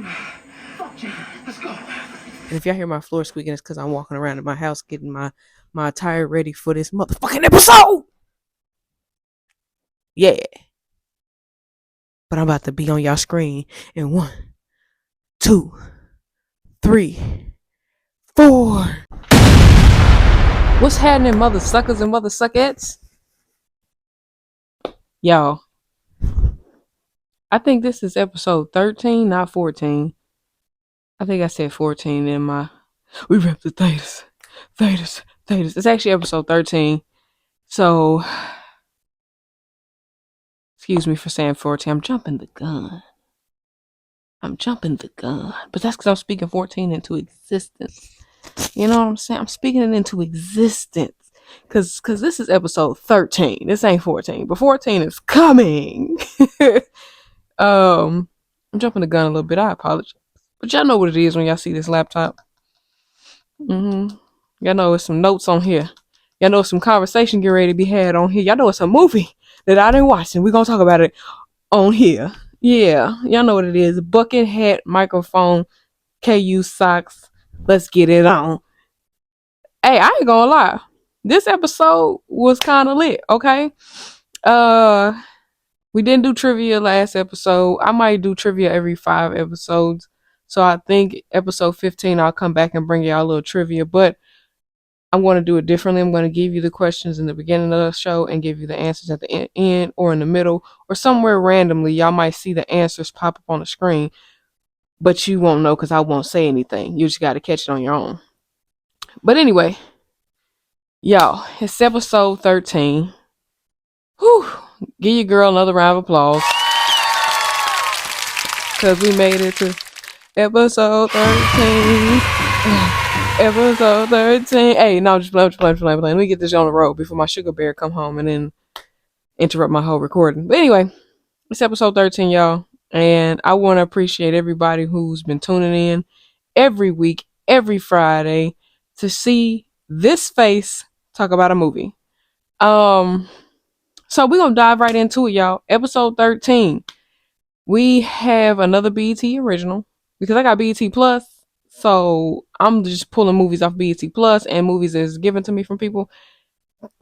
Fuck, Jake. Let's go. And if y'all hear my floor squeaking, it's because I'm walking around in my house getting my attire ready for this motherfucking episode. Yeah. But I'm about to be on y'all screen in 1, 2, 3, 4. What's happening, mother suckers and mother suckettes? Y'all, I think this is episode 13, not 14. I think I said 14 in my. We rep the Thetas. Thetas. Thetas. It's actually episode 13. So, excuse me for saying 14. I'm jumping the gun. But that's because I'm speaking 14 into existence. You know what I'm saying? I'm speaking it into existence. Cause this is episode 13. This ain't 14. But 14 is coming. I'm jumping the gun a little bit. I apologize. But y'all know what it is when y'all see this laptop. Y'all know it's some notes on here. Y'all know some conversation getting ready to be had on here. Y'all know it's a movie that I didn't watch, and we're gonna talk about it on here. Yeah, y'all know what it is. Bucket hat, microphone, KU socks. Let's get it on. Hey, I ain't gonna lie. This episode was kind of lit, okay? We didn't do trivia last episode. I might do trivia every 5 episodes. So I think episode 15 I'll come back and bring y'all a little trivia, but I'm going to do it differently. I'm going to give you the questions in the beginning of the show and give you the answers at the end or in the middle or somewhere randomly. Y'all might see the answers pop up on the screen, but you won't know because I won't say anything. You just got to catch it on your own. But anyway, y'all, it's episode 13. Whew. Give your girl another round of applause because we made it to episode 13. Episode 13. Hey, no, just playing. Let me get this on the road before my sugar bear come home and then interrupt my whole recording. But anyway, it's episode 13, y'all. And I want to appreciate everybody who's been tuning in every week, every Friday to see this face talk about a movie. So we're going to dive right into it, y'all. Episode 13. We have another BET original because I got BET Plus. So I'm just pulling movies off BET Plus and movies that's given to me from people.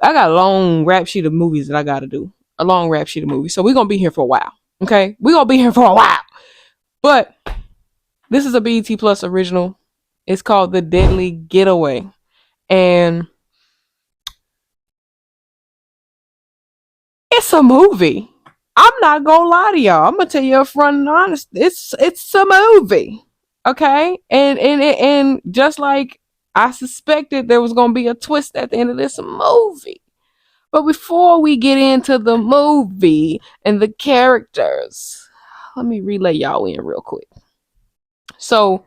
I got a long rap sheet of movies that I got to do. A long rap sheet of movies. So we're going to be here for a while. Okay? We're going to be here for a while. But this is a BET Plus original. It's called The Deadly Getaway. And it's a movie. I'm not gonna lie to y'all. I'm gonna tell you up front and honest. It's a movie, okay? And just like I suspected, there was gonna be a twist at the end of this movie. But before we get into the movie and the characters, let me relay y'all in real quick. So,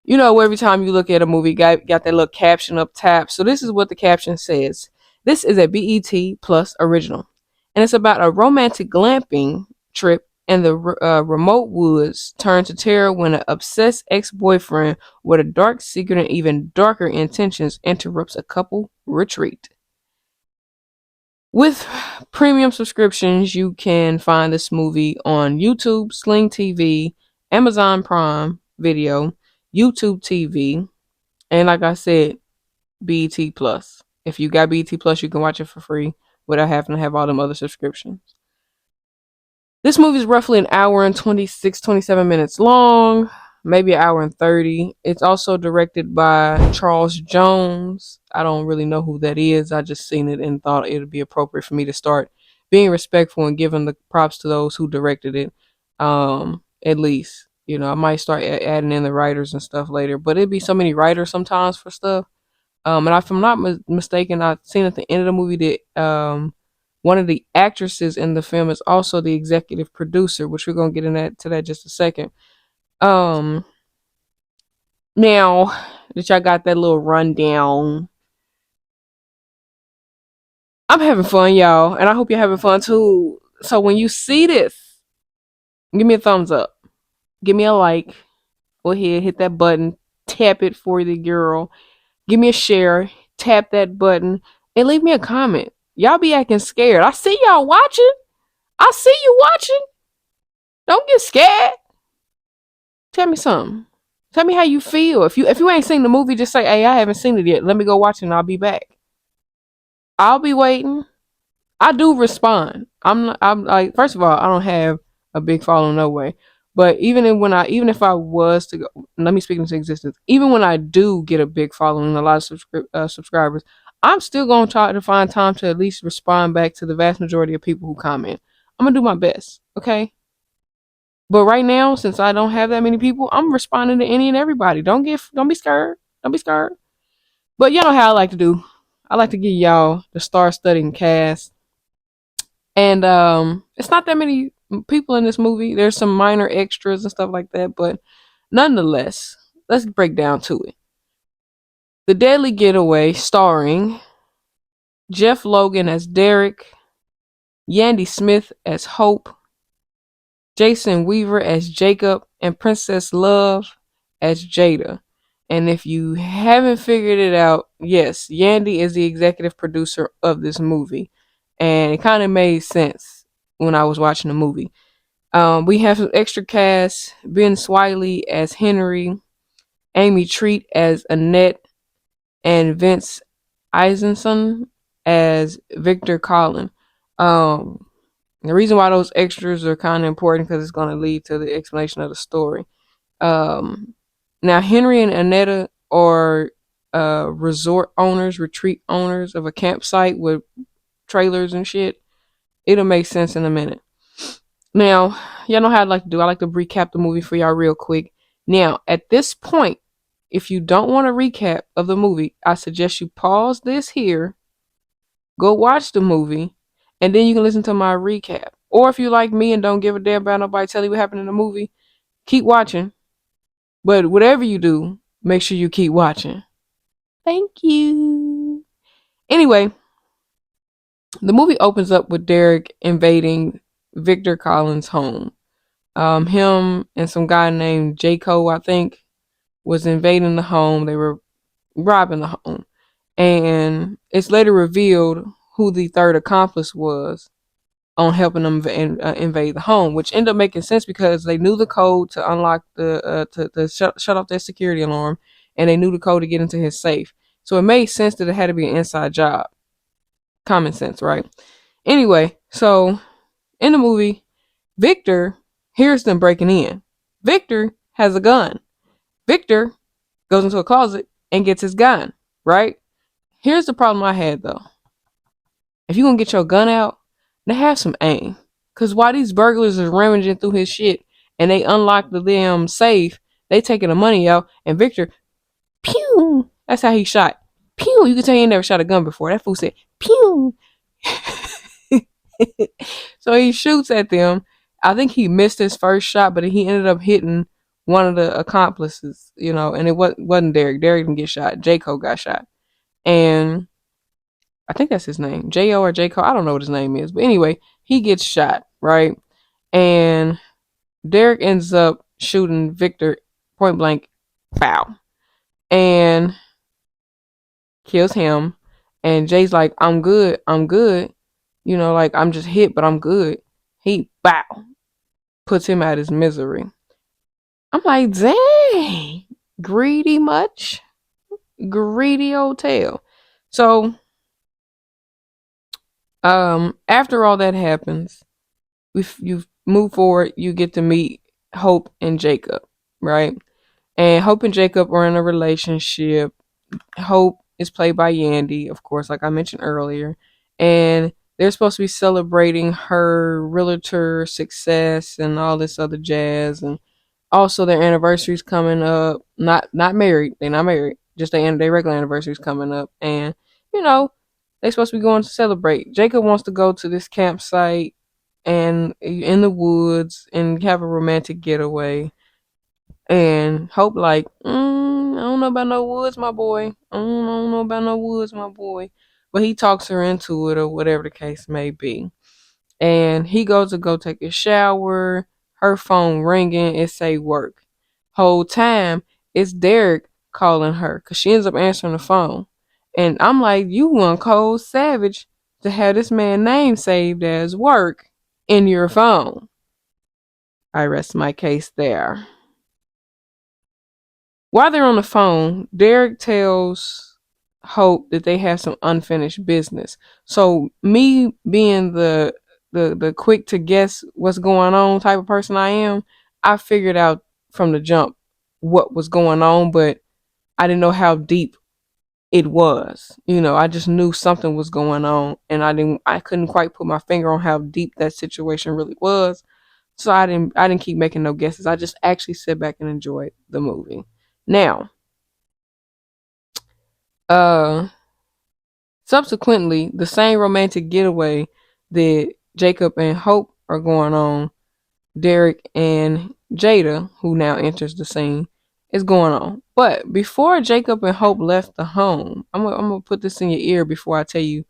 you know, every time you look at a movie, got that little caption up top. So this is what the caption says. This is a BET Plus original. And it's about a romantic glamping trip in the remote woods turned to terror when an obsessed ex-boyfriend with a dark secret and even darker intentions interrupts a couple retreat. With premium subscriptions, you can find this movie on YouTube, Sling TV, Amazon Prime Video, YouTube TV, and like I said, BET Plus. If you got BET Plus, you can watch it for free without having to have all them other subscriptions. This movie is roughly an hour and 26, 27 minutes long, maybe an hour and 30. It's also directed by Charles Jones. I don't really know who that is. I just seen it and thought it would be appropriate for me to start being respectful and giving the props to those who directed it. At least, you know, I might start adding in the writers and stuff later, but it'd be so many writers sometimes for stuff. And if I'm not mistaken, I've seen at the end of the movie that one of the actresses in the film is also the executive producer, which we're gonna get into that just a second. Um, Now that y'all got that little rundown, I'm having fun, y'all, and I hope you're having fun too. So when you see this, give me a thumbs up, give me a like, go ahead, hit that button, tap it for the girl, give me a share, tap that button, and leave me a comment. Y'all be acting scared. I see y'all watching. I see you watching. Don't get scared. Tell me something. Tell me how you feel. If you ain't seen the movie, just say, "Hey, I haven't seen it yet. Let me go watch it and I'll be back." I'll be waiting. I do respond. I'm like, first of all, I don't have a big following, no way. But even if I was to go, let me speak into existence. Even when I do get a big following, a lot of subscribers, I'm still gonna try to find time to at least respond back to the vast majority of people who comment. I'm gonna do my best, okay? But right now, since I don't have that many people, I'm responding to any and everybody. Don't be scared. Don't be scared. But you know how I like to do. I like to give y'all the star-studding cast. And it's not that many people in this movie. There's some minor extras and stuff like that, but nonetheless, let's break down to it. The Deadly Getaway, starring Jeff Logan as Derek, Yandy Smith as Hope, Jason Weaver as Jacob, and Princess Love as Jada. And if you haven't figured it out, yes, Yandy is the executive producer of this movie. And it kind of made sense when I was watching the movie. We have some extra cast: Ben Swiley as Henry, Amy Treat as Annette, and Vince Eisenson as Victor Collin. Um, the reason why those extras are kind of important because it's going to lead to the explanation of the story. Um, Now, Henry and Annetta are resort owners, retreat owners of a campsite with trailers and shit. It'll make sense in a minute. Now, y'all know how I like to do. I like to recap the movie for y'all real quick. Now, at this point, if you don't want a recap of the movie, I suggest you pause this here, go watch the movie, and then you can listen to my recap. Or if you like me and don't give a damn about nobody telling you what happened in the movie, keep watching. But whatever you do, make sure you keep watching. Thank you. Anyway, the movie opens up with Derek invading Victor Collins' home. Him and some guy named Jaco, I think, was invading the home. They were robbing the home. And it's later revealed who the third accomplice was on helping them invade the home, which ended up making sense because they knew the code to unlock to shut off their security alarm, and they knew the code to get into his safe. So it made sense that it had to be an inside job. Common sense, right? Anyway, so in the movie, Victor hears them breaking in. Victor has a gun. Victor goes into a closet and gets his gun, right? Here's the problem I had though. If you're gonna get your gun out, now have some aim. Cause while these burglars are rummaging through his shit and they unlock the damn safe, they taking the money out and Victor, pew! That's how he shot. Pew! You can tell he ain't never shot a gun before. That fool said, pew! So he shoots at them. I think he missed his first shot, but he ended up hitting one of the accomplices, and it wasn't Derek. Derek didn't get shot. Jaco got shot. And I think that's his name. J.O. or Jaco. I don't know what his name is. But anyway, he gets shot, right? And Derek ends up shooting Victor point blank, foul, and kills him. And Jay's like, I'm good. I'm good. Like, I'm just hit, but I'm good. He, bow, puts him out of his misery. I'm like, dang, greedy much? Greedy old tail. So, after all that happens, you move forward. You get to meet Hope and Jacob, right? And Hope and Jacob are in a relationship. Hope is played by Yandy, of course, like I mentioned earlier, and they're supposed to be celebrating her realtor success and all this other jazz, and also their anniversary's coming up. Not married. They're not married. Just their regular anniversary's coming up, and you know they're supposed to be going to celebrate. Jacob wants to go to this campsite and in the woods and have a romantic getaway. And Hope like, I don't know about no woods, my boy. I don't know about no woods, my boy. But he talks her into it or whatever the case may be. And he goes to go take a shower. Her phone ringing. It say work. Whole time it's Derek calling her because she ends up answering the phone. And I'm like, you one cold savage to have this man's name saved as work in your phone. I rest my case there. While they're on the phone, Derek tells Hope that they have some unfinished business. So me being the quick to guess what's going on type of person I am, I figured out from the jump what was going on, but I didn't know how deep it was. I just knew something was going on, and I couldn't quite put my finger on how deep that situation really was. So I didn't keep making no guesses. I just actually sit back and enjoyed the movie. Now, uh subsequently, the same romantic getaway that Jacob and Hope are going on, Derek and Jada, who now enters the scene, is going on. But before Jacob and Hope left the home, I'm gonna put this in your ear before I tell you,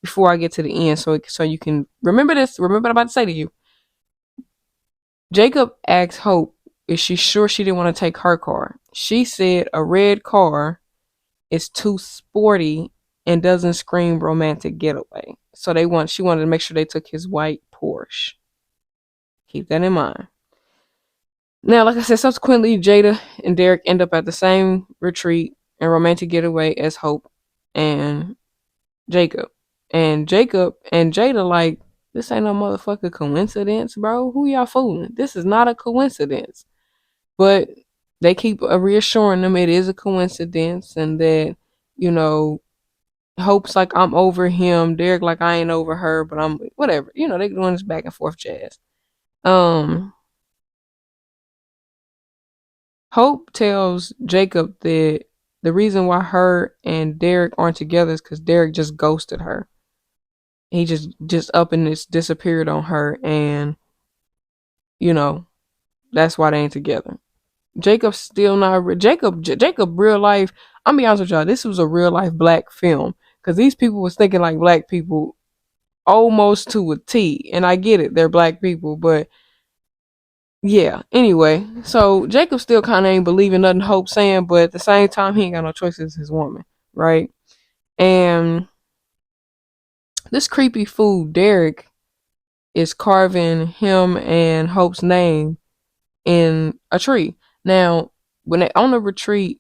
before I get to the end, so you can remember this. Remember what I'm about to say to you. Jacob asked Hope, is she sure she didn't want to take her car? She said a red car is too sporty and doesn't scream romantic getaway. So she wanted to make sure they took his white Porsche. Keep that in mind. Now, like I said, subsequently Jada and Derek end up at the same retreat and romantic getaway as Hope and Jacob. And Jacob and Jada like, this ain't no motherfucker coincidence, bro. Who y'all fooling? This is not a coincidence. But they keep reassuring them it is a coincidence, and that, you know, Hope's like, I'm over him. Derek like, I ain't over her, but I'm whatever. They doing this back and forth jazz. Um, Hope tells Jacob that the reason why her and Derek aren't together is because Derek just ghosted her. He just up and just disappeared on her, and you know that's why they ain't together. Jacob's still not Jacob real life. I'm gonna be honest with y'all. This was a real life black film because these people was thinking like black people almost to a T. And I get it, they're black people, but yeah. Anyway, so Jacob still kind of ain't believing nothing Hope saying, but at the same time, he ain't got no choice as his woman, right? And this creepy fool Derek is carving him and Hope's name in a tree. Now, when they on the retreat,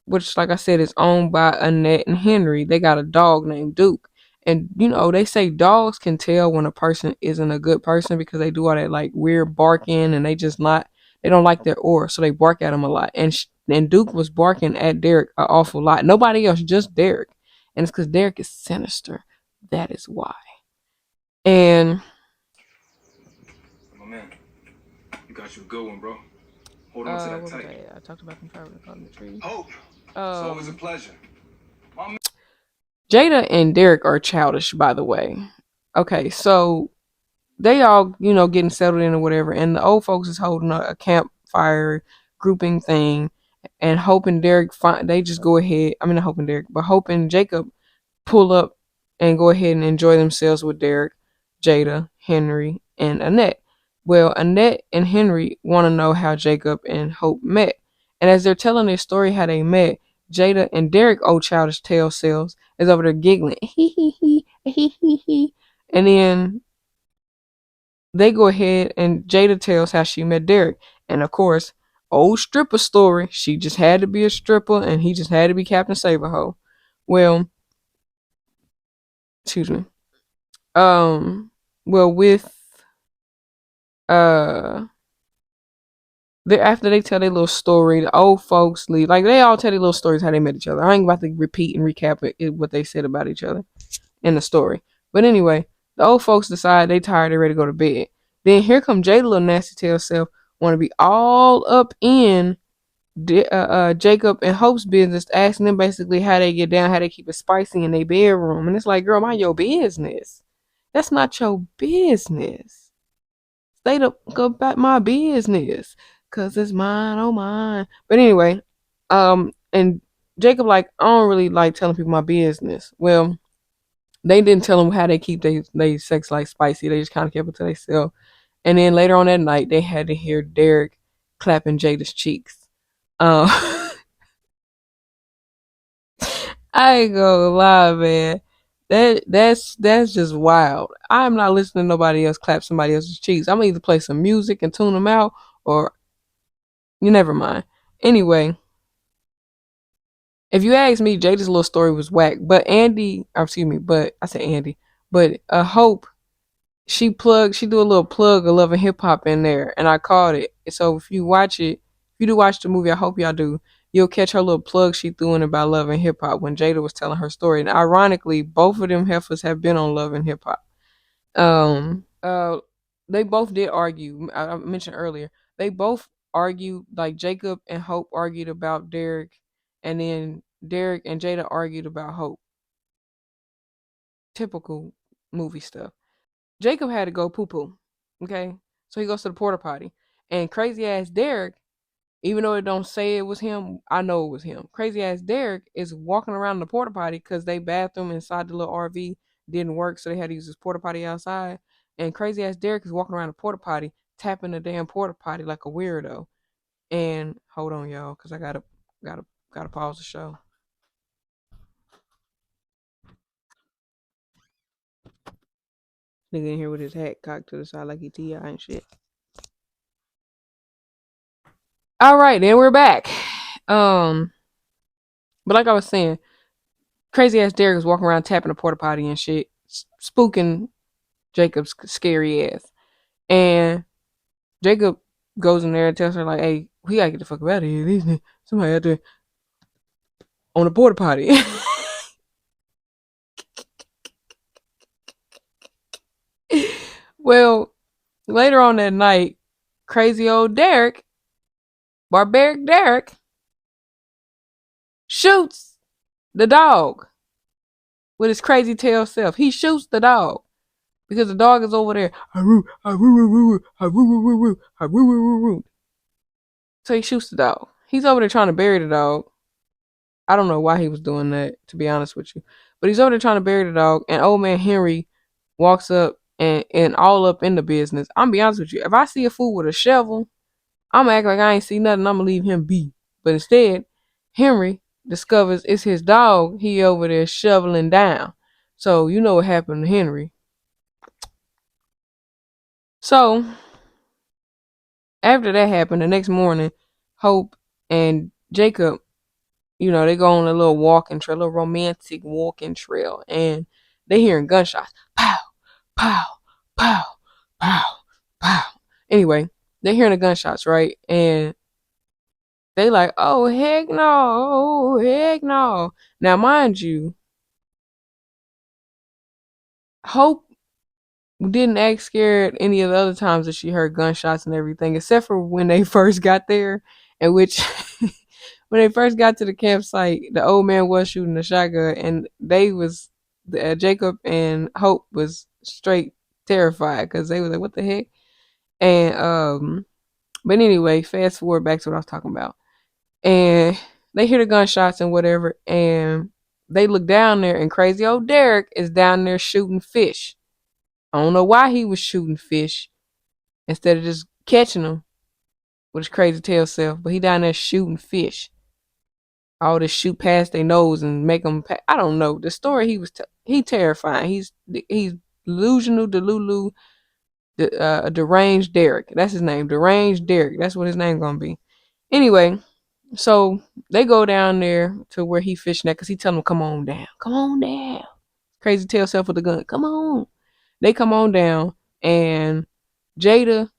which like I said is owned by Annette and Henry, they got a dog named Duke. And they say dogs can tell when a person isn't a good person because they do all that like weird barking, and they don't like their aura, so they bark at him a lot. And Duke was barking at Derek an awful lot. Nobody else, just Derek. And it's because Derek is sinister. That is why. And my man, you got you a good one, bro. Hold on to that tight. I talked about them traveling on the tree. Hope. It's always a pleasure. Jada and Derek are childish, by the way. Okay, so they all, getting settled in or whatever, and the old folks is holding a campfire grouping thing, and Hope and Derek they just go ahead. I mean, not Hope and Derek, but Hope and Jacob pull up and go ahead and enjoy themselves with Derek, Jada, Henry, and Annette. Well, Annette and Henry want to know how Jacob and Hope met, and as they're telling their story how they met, Jada and Derek, old childish tale selves, is over there giggling, hee hee hee hee hee hee, and then they go ahead and Jada tells how she met Derek. And of course, old stripper story. She just had to be a stripper and he just had to be Captain Saberho. Well, excuse me. Well, with uh after they tell their little story, the old folks leave. Like they all tell their little stories how they met each other. I ain't about to repeat and recap what they said about each other in the story. But anyway, the old folks decide they tired, they ready to go to bed. Then here come Jada little nasty tail self, want to be all up in Jacob and Hope's business, asking them basically how they get down, how they keep it spicy in their bedroom. And it's like, girl, mind your business. That's not your business. Stay the go about my business. Cause it's mine, oh mine. But anyway, and Jacob like, I don't really like telling people my business. Well, they didn't tell them how they keep they sex life spicy. They just kind of kept it to themselves. And then later on that night, they had to hear Derek clapping Jada's cheeks. I ain't gonna lie, man. That's just wild. I'm not listening to nobody else clap somebody else's cheeks. I'm gonna either play some music and tune them out, or you never mind. Anyway, If you ask me, Jada's little story was whack. But Andy, or excuse me, but I said Andy, but Hope, she do a little plug of Love and Hip Hop in there, and I caught it. So if you watch it, if you do watch the movie, I hope y'all do. You'll catch her little plug she threw in about Love and Hip Hop when Jada was telling her story. And ironically, both of them heifers have been on Love and Hip Hop. They both did argue. I mentioned earlier they both argued. Like Jacob and Hope argued about Derek, and then Derek and Jada argued about Hope. Typical movie stuff. Jacob had to go poo poo. Okay, so he goes to the porta potty, and crazy ass Derek, even though it don't say it was him, I know it was him. Crazy ass Derek is walking around the porta potty because they bathroom inside the little RV didn't work, so they had to use this porta potty outside. And crazy ass Derek is walking around the porta potty, tapping the damn porta potty like a weirdo. And hold on, y'all, because I gotta pause the show. Nigga in here with his hat cocked to the side like he Ti and shit. All right, then we're back. But like I was saying, crazy ass Derek is walking around tapping the porta potty and shit, spooking Jacob's scary ass. And Jacob goes in there and tells her like, "Hey, we gotta get the fuck out of here. Somebody out there on the porta potty." Well, later on that night, crazy old Derek, barbaric Derek, shoots the dog with his crazy tail self. He shoots the dog because the dog is over there. So he shoots the dog. He's over there trying to bury the dog. I don't know why he was doing that, to be honest with you. But he's over there trying to bury the dog, and old man Henry walks up and all up in the business. I'm gonna be honest with you. If I see a fool with a shovel, I'm gonna act like I ain't see nothing. I'm gonna leave him be. But instead, Henry discovers it's his dog he over there shoveling down. So you know what happened to Henry. So after that happened, the next morning, Hope and Jacob, they go on a little walking trail, a little romantic walking trail, and they hearing gunshots. Pow, pow, pow, pow, pow. Anyway, they hearing the gunshots, right? And they like, oh heck no, oh heck no. Now mind you, Hope didn't act scared any of the other times that she heard gunshots and everything, except for when they first got there, in which when they first got to the campsite, the old man was shooting a shotgun, and Jacob and Hope was straight terrified because they was like, "What the heck?" And but anyway, fast forward back to what I was talking about, and they hear the gunshots and whatever, and they look down there, and crazy old Derek is down there shooting fish. I don't know why he was shooting fish instead of just catching them with his crazy tail self, but he down there shooting fish. All this shoot past their nose and make them. I don't know the story. He terrifying. He's delusional, delulu, deranged Derek. That's his name, deranged Derek. That's what his name gonna be. Anyway, so they go down there to where he fishing at because he tell them, "Come on down, come on down." Crazy tail self with the gun. Come on. They come on down, and Jada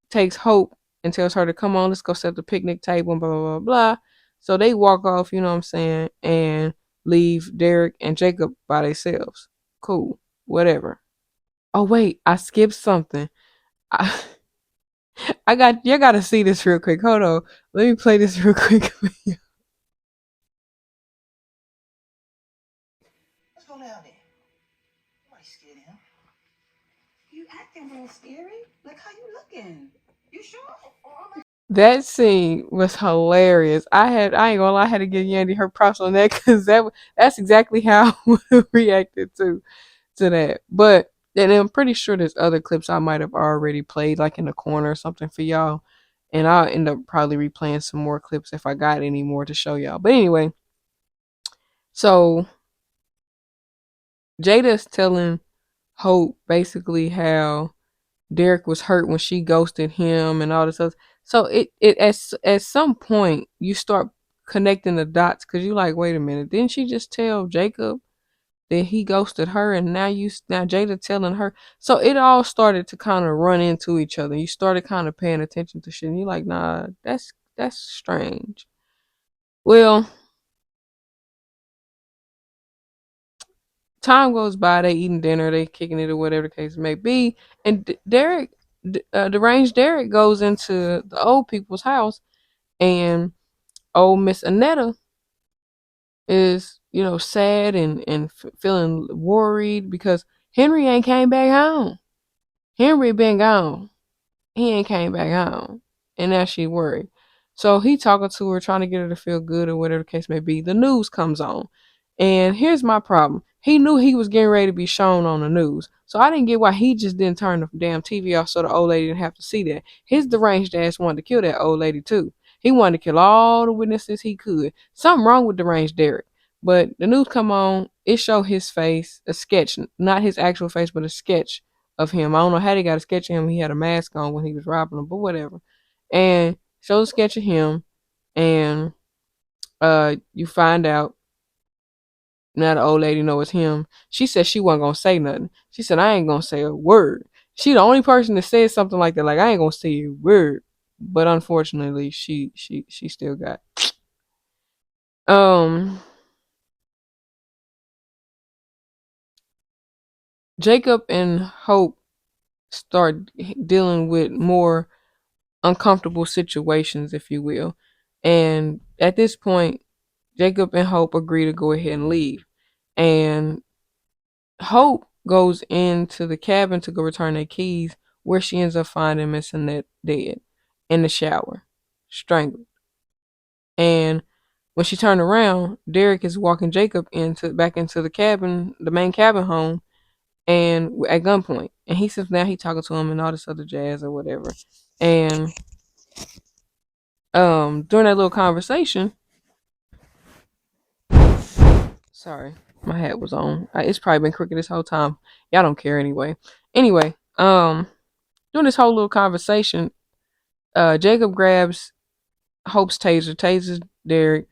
takes Hope and tells her to come on, let's go set the picnic table and blah blah blah blah. So they walk off, you know what I'm saying, and leave Derek and Jacob by themselves. Cool. Whatever. Oh wait, I skipped something. I you gotta see this real quick. Hold on. Let me play this real quick. Let's go down there. Nobody's scared of him. You acting real scary. Look how you looking. You sure? That scene was hilarious. I ain't gonna lie, I had to give Yandy her props on that because that's exactly how I would have reacted to that. But then I'm pretty sure there's other clips I might have already played, like in the corner or something for y'all. And I'll end up probably replaying some more clips if I got any more to show y'all. But anyway, so Jada's telling Hope basically how Derek was hurt when she ghosted him and all this other. So it at some point you start connecting the dots because you like, wait a minute, didn't she just tell Jacob that he ghosted her, and now Jada telling her? So it all started to kind of run into each other. You started kind of paying attention to shit, and you're like, nah, that's strange. Well, time goes by, they eating dinner, they kicking it or whatever the case may be, and deranged Derek goes into the old people's house, and old Miss Annetta is, sad and feeling worried because Henry ain't came back home. Henry been gone. He ain't came back home. And now she worried. So he talking to her, trying to get her to feel good or whatever the case may be. The news comes on. And here's my problem. He knew he was getting ready to be shown on the news. So I didn't get why he just didn't turn the damn TV off so the old lady didn't have to see that. His deranged ass wanted to kill that old lady too. He wanted to kill all the witnesses he could. Something wrong with deranged Derek. But the news come on, it show his face, a sketch, not his actual face, but a sketch of him. I don't know how they got a sketch of him. He had a mask on when he was robbing them, but whatever. And show a sketch of him, and you find out now the old lady know it's him. She said she wasn't gonna say nothing. She said, I ain't gonna say a word. She the only person that said something like that, like I ain't gonna say a word. But unfortunately, she still got. Um, Jacob and Hope start dealing with more uncomfortable situations, if you will. And at this point, Jacob and Hope agree to go ahead and leave. And Hope goes into the cabin to go return their keys, where she ends up finding Miss Annette dead in the shower, strangled. And when she turned around, Derek is walking Jacob back into the cabin, the main cabin home, and at gunpoint. And he says now he talking to him and all this other jazz or whatever. And during that little conversation, sorry, my hat was on. It's probably been crooked this whole time. Y'all don't care anyway. Anyway, during this whole little conversation, Jacob grabs Hope's taser, tasers Derek.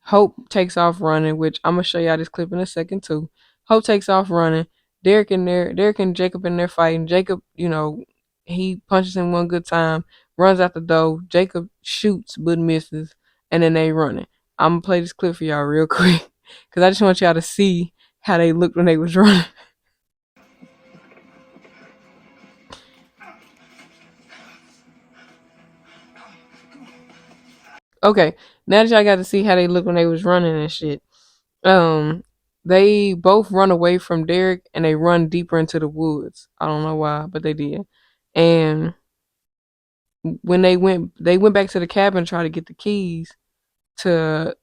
Hope takes off running, which I'm gonna show y'all this clip in a second too. Hope takes off running. Derek and Jacob in there fighting. Jacob, he punches him one good time, runs out the door. Jacob shoots but misses, and then they running. I'm gonna play this clip for y'all real quick because I just want y'all to see how they looked when they was running. Okay, now that y'all got to see how they look when they was running and shit. Um, they both run away from Derek and they run deeper into the woods. I don't know why, but they did. And when they went back to the cabin and tried to get the keys to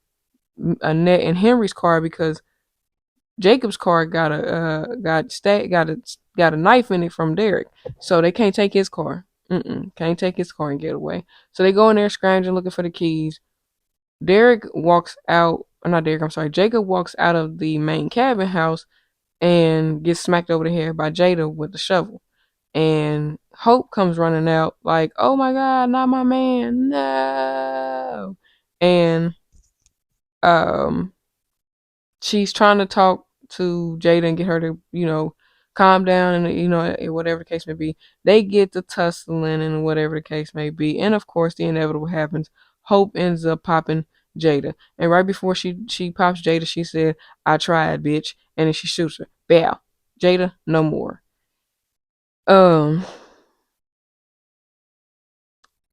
Annette and Henry's car because Jacob's car got a knife in it from Derek, so they can't take his car. Can't take his car and get away. So they go in there scrounging looking for the keys. Derek walks out, or not Derek, I'm sorry, Jacob walks out of the main cabin house and gets smacked over the head by Jada with the shovel. And Hope comes running out like, oh my God, not my man, no. And um, she's trying to talk to Jada and get her to, calm down and, whatever the case may be. They get to tussling and whatever the case may be. And of course, the inevitable happens. Hope ends up popping Jada. And right before she pops Jada, she said, I tried, bitch. And then she shoots her. Bow. Jada, no more. Um,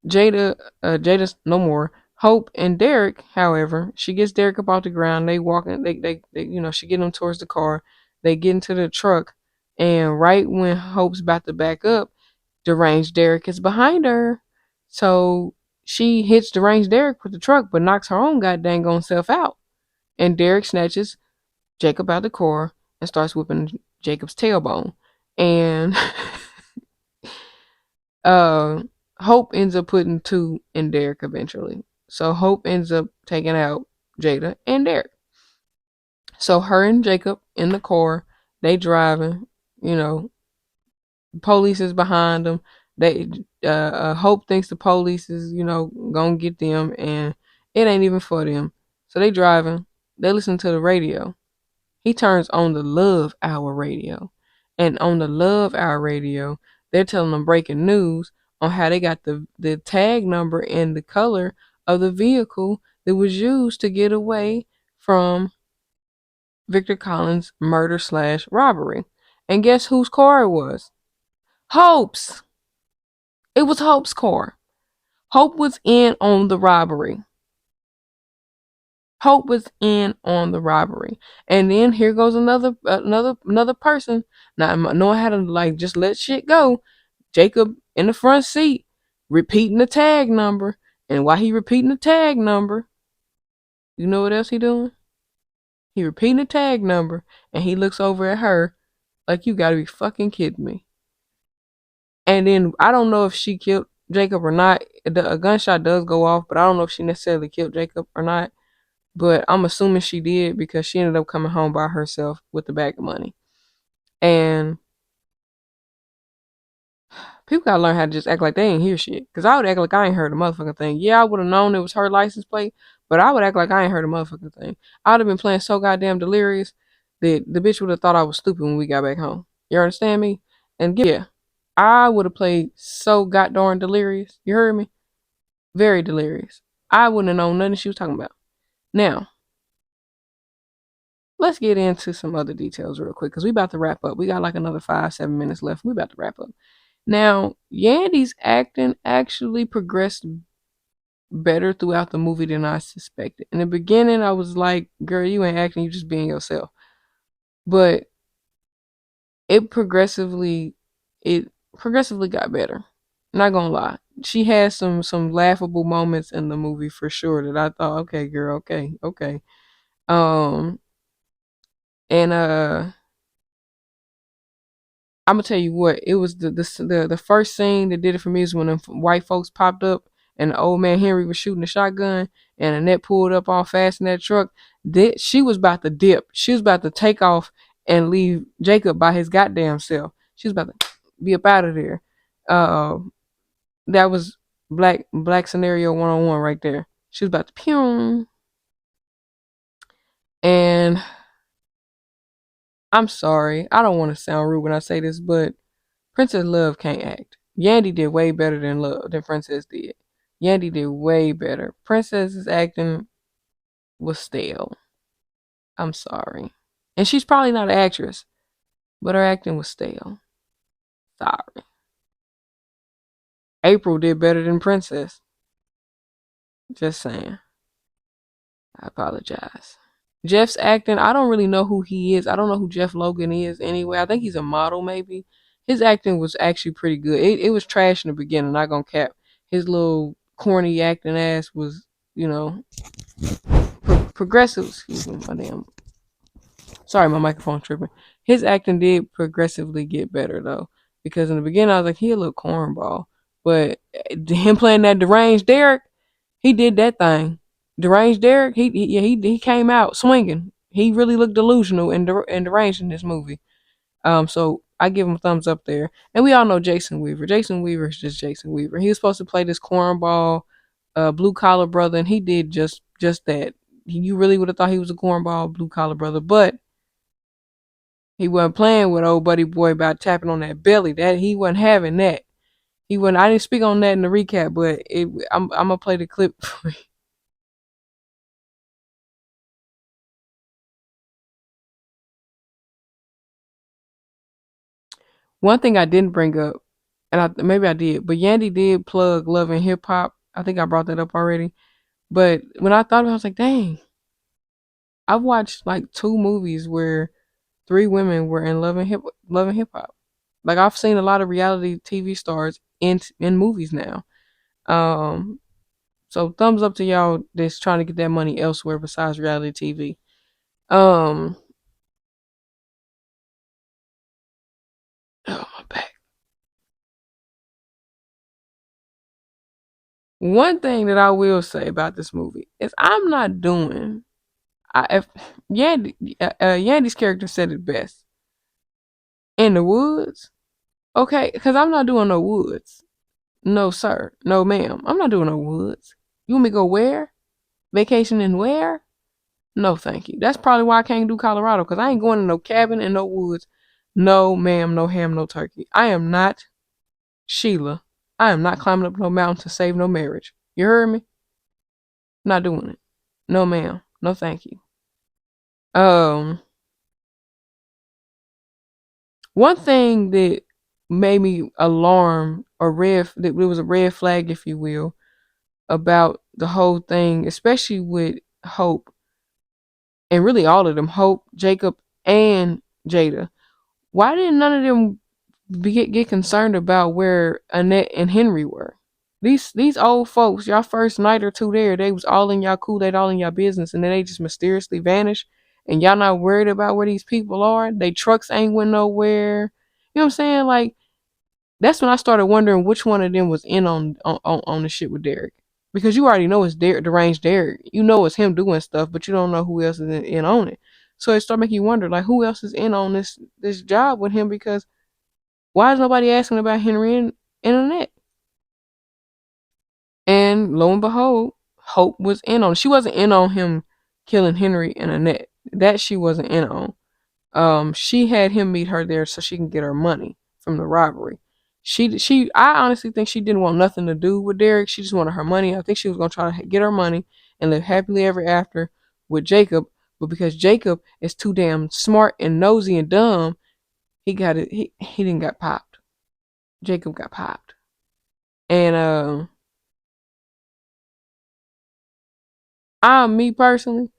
Jada's no more. Hope and Derek, however, she gets Derek up off the ground. They walking, she get him towards the car. They get into the truck, and right when Hope's about to back up, deranged Derek is behind her. So she hits deranged Derek with the truck, but knocks her own goddamn own self out. And Derek snatches Jacob out the car and starts whipping Jacob's tailbone. And uh Hope ends up putting two in Derek eventually. So Hope ends up taking out Jada and Derek. So her and Jacob in the car, they driving, police is behind them. They Hope thinks the police is, gonna get them, and it ain't even for them. So they driving. They listen to the radio. He turns on the Love Hour radio. And on the Love Hour radio, they're telling them breaking news on how they got the tag number and the color of the vehicle that was used to get away from Victor Collins' murder / robbery. And guess whose car it was? Hope's. It was Hope's car. Hope was in on the robbery. Hope was in on the robbery. And then here goes another person. Now knowing how to like just let shit go. Jacob in the front seat, repeating the tag number. And while he repeating the tag number, you know what else he doing? He repeating the tag number and he looks over at her like, you gotta be fucking kidding me. And then I don't know if she killed Jacob or not. A gunshot does go off, but I don't know if she necessarily killed Jacob or not. But I'm assuming she did because she ended up coming home by herself with the bag of money. And people gotta learn how to just act like they ain't hear shit. Cause I would act like I ain't heard a motherfucking thing. Yeah, I would have known it was her license plate, but I would act like I ain't heard a motherfucking thing. I'd have been playing so goddamn delirious that the bitch would have thought I was stupid when we got back home. You understand me? And yeah, I would have played so goddamn delirious. You heard me? Very delirious. I wouldn't have known nothing she was talking about. Now, let's get into some other details real quick because we about to wrap up. We got like another 5-7 minutes left. We about to wrap up. Now, Yandy's acting actually progressed better throughout the movie than I suspected. In the beginning, I was like, girl, you ain't acting, you just being yourself. But it progressively got better. Not gonna lie. She had some laughable moments in the movie for sure that I thought, okay, girl, okay. And I'm gonna tell you what, it was the first scene that did it for me is when the white folks popped up and the old man Henry was shooting the shotgun and Annette pulled up all fast in that truck. She was about to dip. She was about to take off and leave Jacob by his goddamn self. She was about to be up out of there. That was black scenario 101 right there. She was about to pew. And I'm sorry, I don't want to sound rude when I say this, but Princess Love can't act. Yandy did way better than Princess did. Yandy did way better. Princess's acting was stale. I'm sorry. And she's probably not an actress, but her acting was stale. Sorry. April did better than Princess. Just saying. I apologize. Jeff's acting, I don't really know who he is. I don't know who Jeff Logan is anyway. I think he's a model maybe. His acting was actually pretty good. It was trash in the beginning, not gonna cap. His little corny acting ass was, progressive. Excuse me, my damn. Sorry, my microphone tripping. His acting did progressively get better though, because in the beginning I was like, he a little cornball, but him playing that deranged Derek, he did that thing. Deranged Derek, he came out swinging. He really looked delusional and deranged in this movie. So I give him a thumbs up there. And we all know Jason Weaver. Jason Weaver is just Jason Weaver. He was supposed to play this cornball, blue collar brother, and he did just that. You really would have thought he was a cornball, blue collar brother, but he wasn't playing with old buddy boy about tapping on that belly. That he wasn't having that. He wasn't. I didn't speak on that in the recap, but I'm gonna play the clip for you. One thing I didn't bring up, and maybe I did, but Yandy did plug Love and Hip Hop. I think I brought that up already. But when I thought about it, I was like, dang, I've watched like 2 movies where 3 women were in Love and Hip Hop. Like I've seen a lot of reality TV stars in movies now. Um, so thumbs up to y'all that's trying to get that money elsewhere besides reality TV. Um, oh my back. One thing that I will say about this movie is I'm not doing. If Yandy's character said it best. In the woods, okay, because I'm not doing no woods. No sir, no ma'am, I'm not doing no woods. You want me to go where? Vacation in where? No, thank you. That's probably why I can't do Colorado, because I ain't going to no cabin in no woods. No, ma'am, no ham, no turkey. I am not Sheila. I am not climbing up no mountain to save no marriage. You heard me? Not doing it. No, ma'am. No, thank you. Um, One thing that made me alarmed or that it was a red flag, if you will, about the whole thing, especially with Hope and really all of them, Hope, Jacob, and Jada. Why didn't none of them get concerned about where Annette and Henry were? These old folks, y'all first night or two there, they was all in y'all Kool-Aid, all in y'all business, and then they just mysteriously vanished. And y'all not worried about where these people are. They trucks ain't went nowhere. You know what I'm saying? Like, that's when I started wondering which one of them was in on the shit with Derek. Because you already know it's deranged Derek. You know it's him doing stuff, but you don't know who else is in on it. So it started making you wonder, like, who else is in on this job with him? Because why is nobody asking about Henry and Annette? And lo and behold, Hope was in on it. She wasn't in on him killing Henry and Annette. That she wasn't in on. She had him meet her there so she can get her money from the robbery. I honestly think she didn't want nothing to do with Derek. She just wanted her money. I think she was gonna try to get her money and live happily ever after with Jacob. But because Jacob is too damn smart and nosy and dumb, he got it. He didn't got popped. Jacob got popped, and me personally,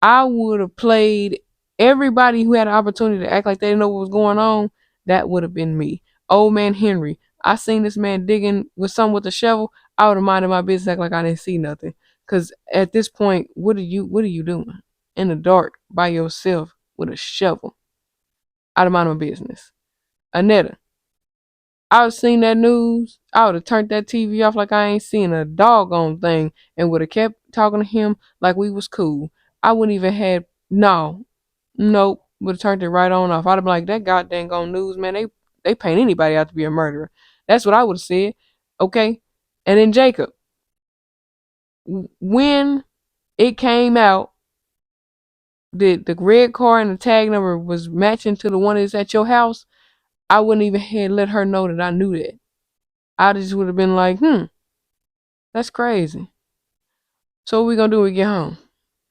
I would have played everybody who had an opportunity to act like they didn't know what was going on. That would have been me. Old man Henry. I seen this man digging with a shovel. I would have minded my business, act like I didn't see nothing. Cause at this point, what are you doing in the dark by yourself with a shovel? Out of my business. Anetta. I would have seen that news. I would have turned that TV off like I ain't seen a doggone thing, and would have kept talking to him like we was cool. I wouldn't even had no. Nope. Would have turned it right on off. I'd have been like, that goddamn on news, man. They paint anybody out to be a murderer. That's what I would have said. Okay. And then Jacob, when it came out that the red car and the tag number was matching to the one that's at your house, I wouldn't even have let her know that I knew that. I just would have been like, that's crazy. So what we gonna do when we get home?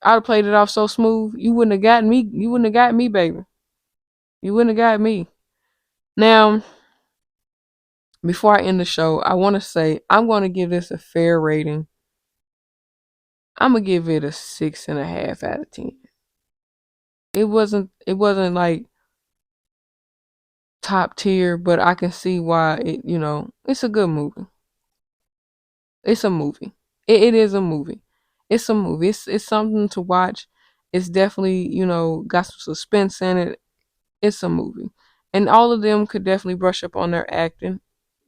I'd have played it off so smooth. You wouldn't have got me. You wouldn't have got me, baby. You wouldn't have got me. Now, before I end the show, I want to say I'm going to give this a fair rating. I'm gonna give it a 6.5 out of 10. It wasn't like top tier, but I can see why it's a good movie. It's a movie. It is a movie. It's a movie. It's something to watch. It's definitely got some suspense in it. It's a movie, and all of them could definitely brush up on their acting.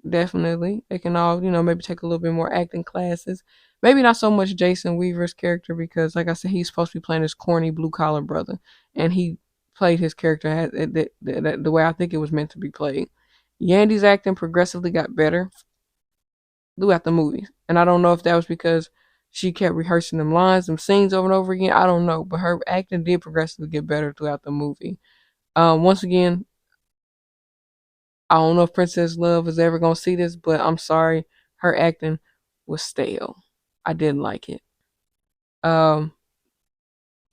Definitely. They can all, maybe take a little bit more acting classes. Maybe not so much Jason Weaver's character because, like I said, he's supposed to be playing this corny blue collar brother. And he played his character the way I think it was meant to be played. Yandy's acting progressively got better throughout the movie. And I don't know if that was because she kept rehearsing them lines, them scenes over and over again. I don't know. But her acting did progressively get better throughout the movie. Once again, I don't know if Princess Love is ever gonna see this, but I'm sorry, her acting was stale. I didn't like it. Um,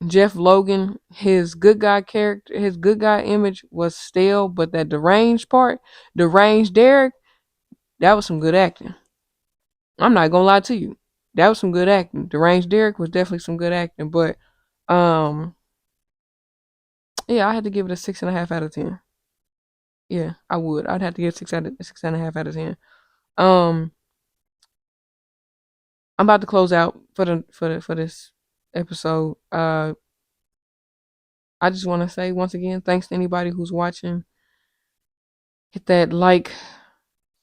Jeff Logan, his good guy character, his good guy image was stale, but that deranged part, deranged Derek, that was some good acting. I'm not gonna lie to you, that was some good acting. Deranged Derek was definitely some good acting, but um, yeah, I had to give it a 6.5 out of 10. Yeah, I would. I'd have to give 6.5 out of 10. Um, I'm about to close out for this episode. I just want to say once again, thanks to anybody who's watching. Hit that like,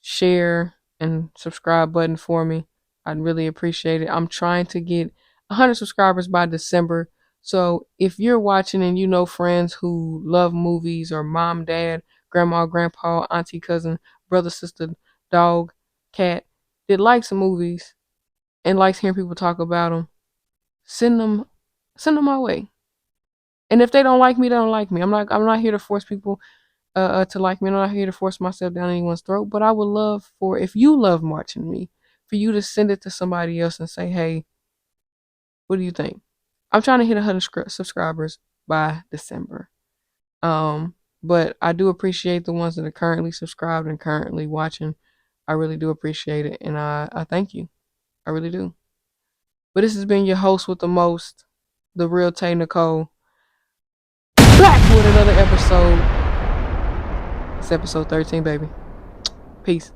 share, and subscribe button for me. I'd really appreciate it. I'm trying to get 100 subscribers by December. So if you're watching and you know friends who love movies, or mom, dad, grandma, grandpa, auntie, cousin, brother, sister, dog, cat that likes movies and likes hearing people talk about them, send them Send them my way. And if they don't like me, they don't like me. I'm not here to force people to like me. I'm not here to force myself down anyone's throat. But I would love for, if you love watching me, for you to send it to somebody else and say, hey, what do you think? I'm trying to hit 100 subscribers by December. But I do appreciate the ones that are currently subscribed and currently watching. I really do appreciate it, and I thank you. I really do. But this has been your host with the most, the real Tay Nicole, back with another episode. It's episode 13, baby. Peace.